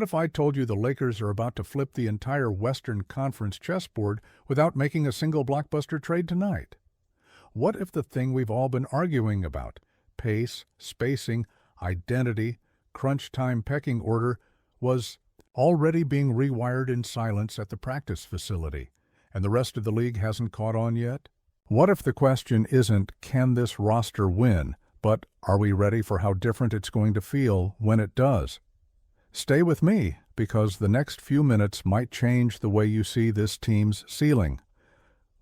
What if I told you the Lakers are about to flip the entire Western Conference chessboard without making a single blockbuster trade tonight? What if the thing we've all been arguing about, pace, spacing, identity, crunch time pecking order, was already being rewired in silence at the practice facility, and the rest of the league hasn't caught on yet? What if the question isn't, can this roster win, but are we ready for how different it's going to feel when it does? Stay with me, because the next few minutes might change the way you see this team's ceiling.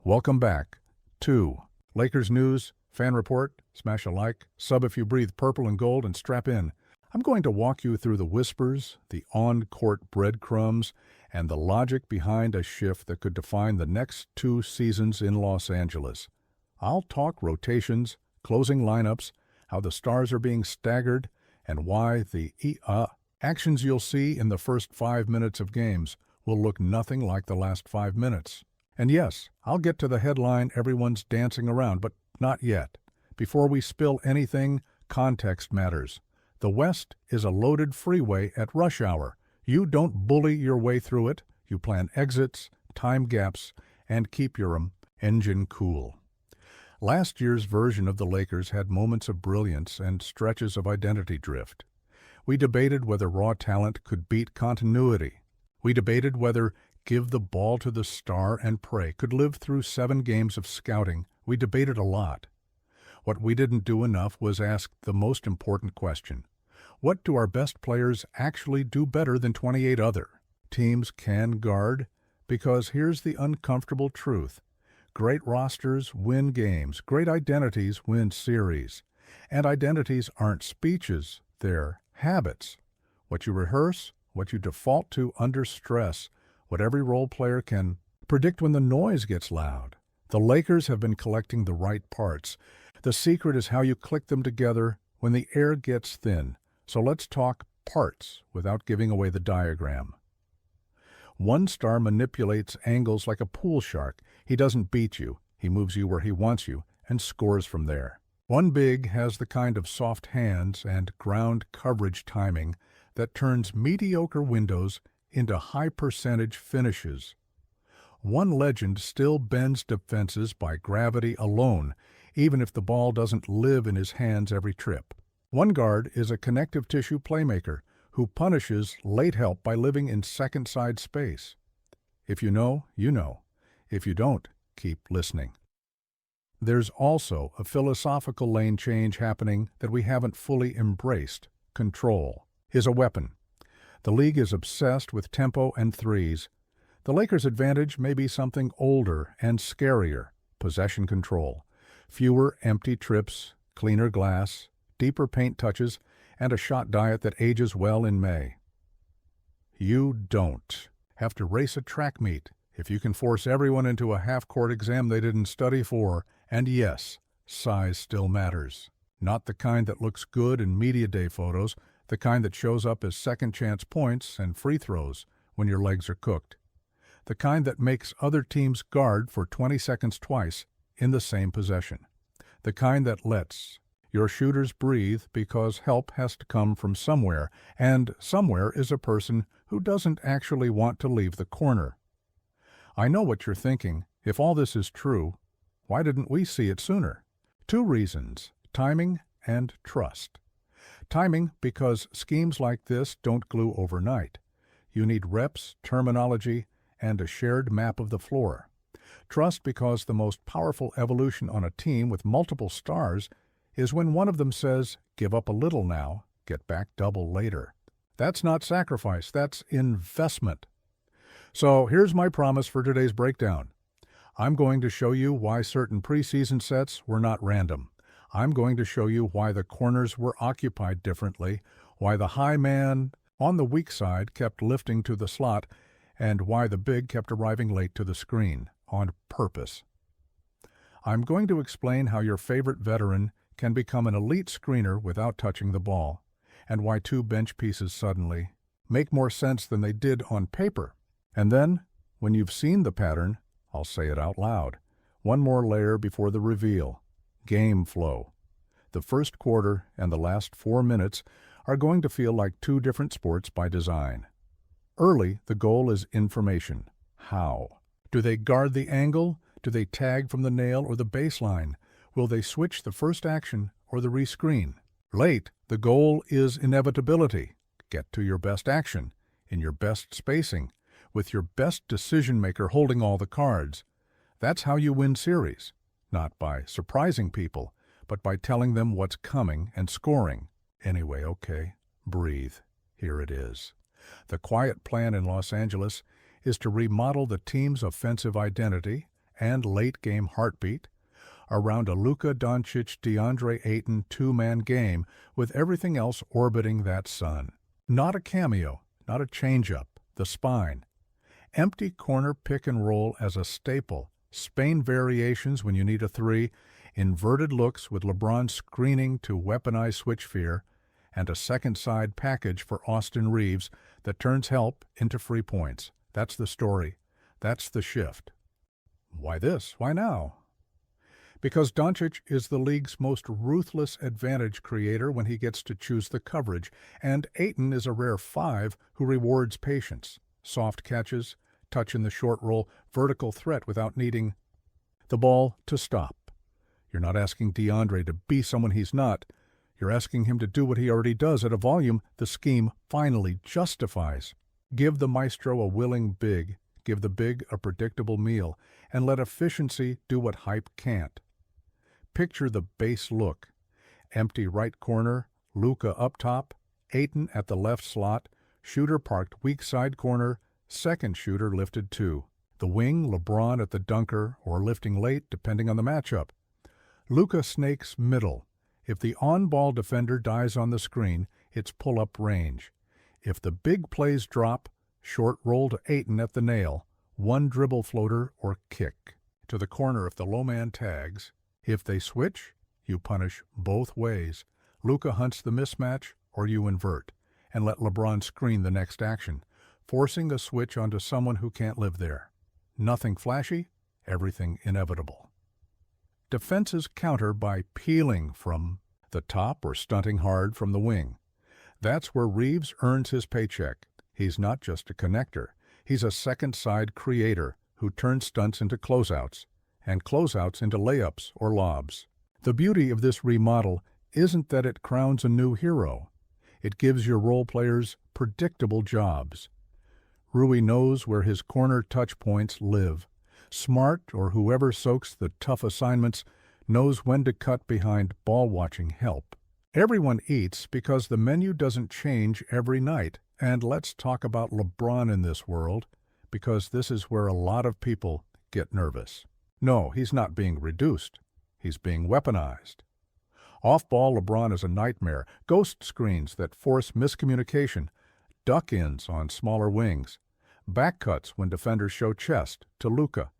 Welcome back to Lakers News, Fan Report. Smash a like, sub if you breathe purple and gold, and strap in. I'm going to walk you through the whispers, the on-court breadcrumbs, and the logic behind a shift that could define the next 2 seasons in Los Angeles. I'll talk rotations, closing lineups, how the stars are being staggered, and why the actions you'll see in the first 5 minutes of games will look nothing like the last 5 minutes. And yes, I'll get to the headline everyone's dancing around, but not yet. Before we spill anything, context matters. The West is a loaded freeway at rush hour. You don't bully your way through it. You plan exits, time gaps, and keep your engine cool. Last year's version of the Lakers had moments of brilliance and stretches of identity drift. We debated whether raw talent could beat continuity. We debated whether give the ball to the star and pray could live through 7 games of scouting. We debated a lot. What we didn't do enough was ask the most important question. What do our best players actually do better than 28 other teams can guard? Because here's the uncomfortable truth. Great rosters win games. Great identities win series. And identities aren't speeches. They're habits. What you rehearse, what you default to under stress, what every role player can predict when the noise gets loud. The Lakers have been collecting the right parts. The secret is how you click them together when the air gets thin. So let's talk parts without giving away the diagram. One star manipulates angles like a pool shark. He doesn't beat you. He moves you where he wants you and scores from there. One big has the kind of soft hands and ground coverage timing that turns mediocre windows into high-percentage finishes. One legend still bends defenses by gravity alone, even if the ball doesn't live in his hands every trip. One guard is a connective tissue playmaker who punishes late help by living in second-side space. If you know, you know. If you don't, keep listening. There's also a philosophical lane change happening that we haven't fully embraced. Control is a weapon. The league is obsessed with tempo and threes. The Lakers' advantage may be something older and scarier: possession control. Fewer empty trips, cleaner glass, deeper paint touches, and a shot diet that ages well in May. You don't have to race a track meet if you can force everyone into a half-court exam they didn't study for. And yes, size still matters. Not the kind that looks good in media day photos, the kind that shows up as second-chance points and free throws when your legs are cooked. The kind that makes other teams guard for 20 seconds twice in the same possession. The kind that lets your shooters breathe because help has to come from somewhere, and somewhere is a person who doesn't actually want to leave the corner. I know what you're thinking. If all this is true, why didn't we see it sooner? 2 reasons: timing and trust. Timing, because schemes like this don't glue overnight. You need reps, terminology, and a shared map of the floor. Trust, because the most powerful evolution on a team with multiple stars is when one of them says, give up a little now, get back double later. That's not sacrifice, that's investment. So here's my promise for today's breakdown. I'm going to show you why certain preseason sets were not random. I'm going to show you why the corners were occupied differently, why the high man on the weak side kept lifting to the slot, and why the big kept arriving late to the screen, on purpose. I'm going to explain how your favorite veteran can become an elite screener without touching the ball, and why 2 bench pieces suddenly make more sense than they did on paper. And then, when you've seen the pattern, I'll say it out loud. One more layer before the reveal. Game flow. The first quarter and the last 4 minutes are going to feel like 2 different sports by design. Early, the goal is information. How? Do they guard the angle? Do they tag from the nail or the baseline? Will they switch the first action or the rescreen? Late, the goal is inevitability. Get to your best action, in your best spacing, with your best decision-maker holding all the cards. That's how you win series, not by surprising people, but by telling them what's coming and scoring. Anyway, okay, breathe. Here it is. The quiet plan in Los Angeles is to remodel the team's offensive identity and late-game heartbeat around a Luka Doncic-Deandre Ayton two-man game with everything else orbiting that sun. Not a cameo, not a change-up, the spine. Empty corner pick and roll as a staple, Spain variations when you need a three, inverted looks with LeBron screening to weaponize switch fear, and a second side package for Austin Reeves that turns help into free points. That's the story. That's the shift. Why this? Why now? Because Doncic is the league's most ruthless advantage creator when he gets to choose the coverage, and Ayton is a rare five who rewards patience, soft catches, touch in the short roll, vertical threat without needing the ball to stop. You're not asking DeAndre to be someone he's not. You're asking him to do what he already does at a volume the scheme finally justifies. Give the maestro a willing big, give the big a predictable meal, and let efficiency do what hype can't. Picture the base look. Empty right corner, Luka up top, Ayton at the left slot, shooter parked weak side corner, second shooter lifted two. The wing, LeBron at the dunker or lifting late depending on the matchup. Luka snakes middle. If the on-ball defender dies on the screen, it's pull-up range. If the big plays drop, short roll to Ayton at the nail, one dribble floater or kick. To the corner if the low man tags. If they switch, you punish both ways. Luka hunts the mismatch or you invert, and let LeBron screen the next action, forcing a switch onto someone who can't live there. Nothing flashy, everything inevitable. Defenses counter by peeling from the top or stunting hard from the wing. That's where Reeves earns his paycheck. He's not just a connector. He's a second-side creator who turns stunts into closeouts, and closeouts into layups or lobs. The beauty of this remodel isn't that it crowns a new hero. It gives your role players predictable jobs. Rui knows where his corner touch points live. Smart, or whoever soaks the tough assignments, knows when to cut behind ball-watching help. Everyone eats because the menu doesn't change every night. And let's talk about LeBron in this world, because this is where a lot of people get nervous. No, he's not being reduced. He's being weaponized. Off-ball LeBron is a nightmare. Ghost screens that force miscommunication. Duck-ins on smaller wings. Back cuts when defenders show chest to Luka.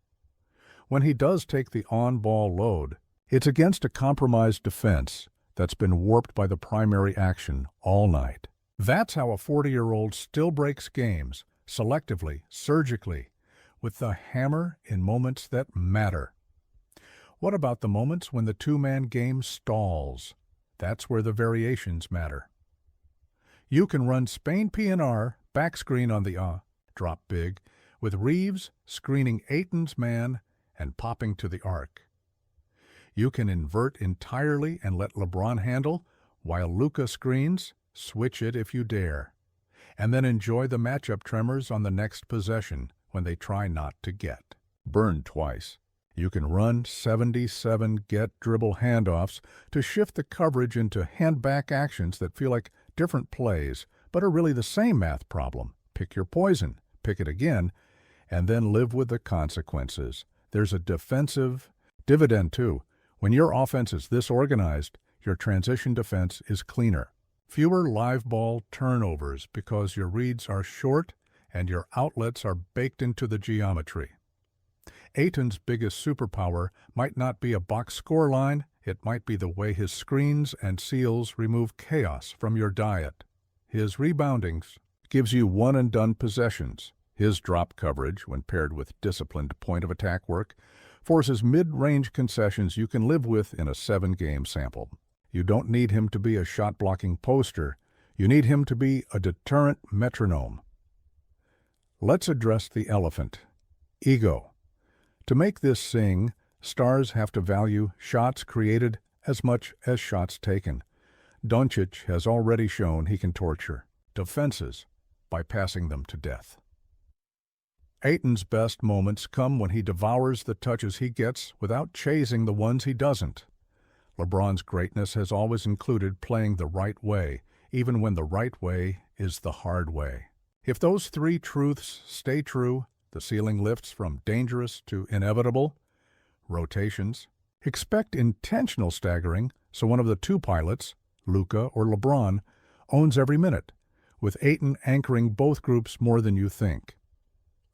When he does take the on-ball load, it's against a compromised defense that's been warped by the primary action all night. That's how a 40-year-old still breaks games, selectively, surgically, with the hammer in moments that matter. What about the moments when the two-man game stalls? That's where the variations matter. You can run Spain PNR, back screen on the drop big, with Reeves screening Ayton's man and popping to the arc. You can invert entirely and let LeBron handle, while Luka screens, switch it if you dare. And then enjoy the matchup tremors on the next possession when they try not to get burned twice. You can run 77 get-dribble handoffs to shift the coverage into hand-back actions that feel like different plays, but are really the same math problem. Pick your poison, pick it again, and then live with the consequences. There's a defensive dividend, too. When your offense is this organized, your transition defense is cleaner. Fewer live ball turnovers because your reads are short and your outlets are baked into the geometry. Ayton's biggest superpower might not be a box score line, it might be the way his screens and seals remove chaos from your diet. His reboundings gives you one-and-done possessions. His drop coverage, when paired with disciplined point-of-attack work, forces mid-range concessions you can live with in a 7-game sample. You don't need him to be a shot-blocking poster. You need him to be a deterrent metronome. Let's address the elephant: ego. To make this sing, stars have to value shots created as much as shots taken. Doncic has already shown he can torture defenses by passing them to death. Ayton's best moments come when he devours the touches he gets without chasing the ones he doesn't. LeBron's greatness has always included playing the right way, even when the right way is the hard way. If those three truths stay true, the ceiling lifts from dangerous to inevitable. Rotations. Expect intentional staggering, so one of the two pilots, Luka or LeBron, owns every minute, with Ayton anchoring both groups more than you think.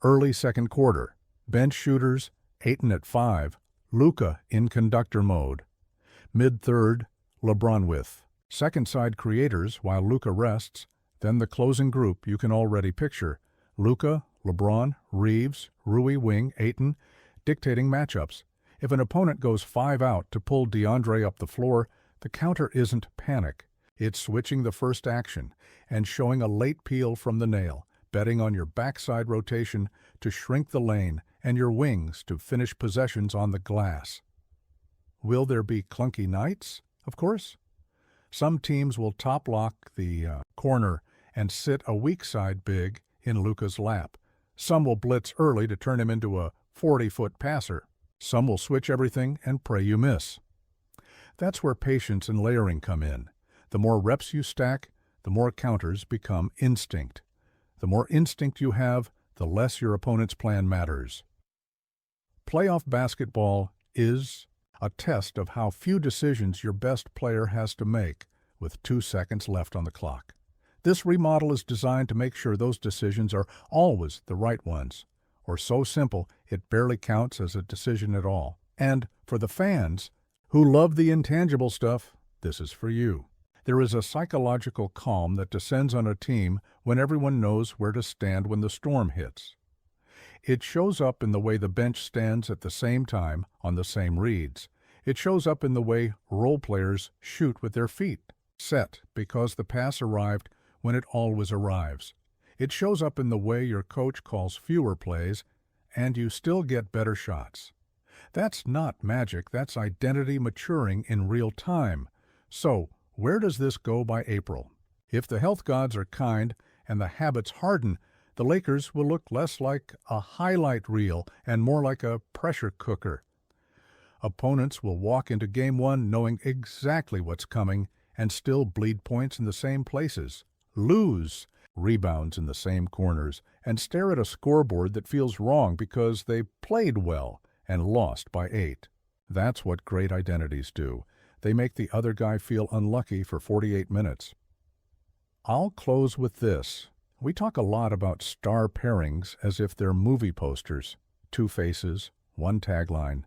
Early second quarter. Bench shooters, Ayton at 5, Luka in conductor mode. Mid-third, LeBron with second side creators while Luka rests, then the closing group you can already picture: Luka, LeBron, Reeves, Rui wing, Ayton, dictating matchups. If an opponent goes 5 out to pull Deandre up the floor, the counter isn't panic. It's switching the first action and showing a late peel from the nail, betting on your backside rotation to shrink the lane and your wings to finish possessions on the glass. Will there be clunky nights? Of course. Some teams will top lock the corner and sit a weak side big in Luka's lap. Some will blitz early to turn him into a 40-foot passer. Some will switch everything and pray you miss. That's where patience and layering come in. The more reps you stack, the more counters become instinct. The more instinct you have, the less your opponent's plan matters. Playoff basketball is a test of how few decisions your best player has to make with 2 seconds left on the clock. This remodel is designed to make sure those decisions are always the right ones, or so simple it barely counts as a decision at all. And for the fans who love the intangible stuff, this is for you. There is a psychological calm that descends on a team when everyone knows where to stand when the storm hits. It shows up in the way the bench stands at the same time on the same reads. It shows up in the way role players shoot with their feet, set because the pass arrived when it always arrives. It shows up in the way your coach calls fewer plays and you still get better shots. That's not magic, that's identity maturing in real time. So, where does this go by April? If the health gods are kind and the habits harden, the Lakers will look less like a highlight reel and more like a pressure cooker. Opponents will walk into Game 1 knowing exactly what's coming and still bleed points in the same places, lose rebounds in the same corners, and stare at a scoreboard that feels wrong because they played well and lost by 8. That's what great identities do. They make the other guy feel unlucky for 48 minutes. I'll close with this. We talk a lot about star pairings as if they're movie posters, 2 faces, 1 tagline.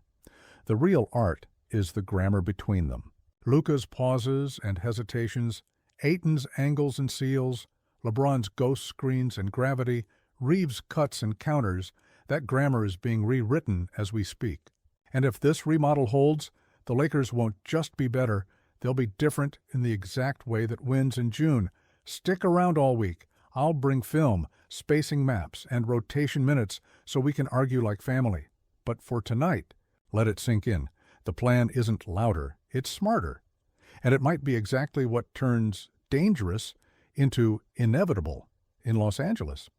The real art is the grammar between them. Luka's pauses and hesitations, Ayton's angles and seals, LeBron's ghost screens and gravity, Reeves' cuts and counters, that grammar is being rewritten as we speak. And if this remodel holds, the Lakers won't just be better, they'll be different in the exact way that wins in June. Stick around all week. I'll bring film, spacing maps, and rotation minutes so we can argue like family. But for tonight, let it sink in. The plan isn't louder, it's smarter. And it might be exactly what turns dangerous into inevitable in Los Angeles.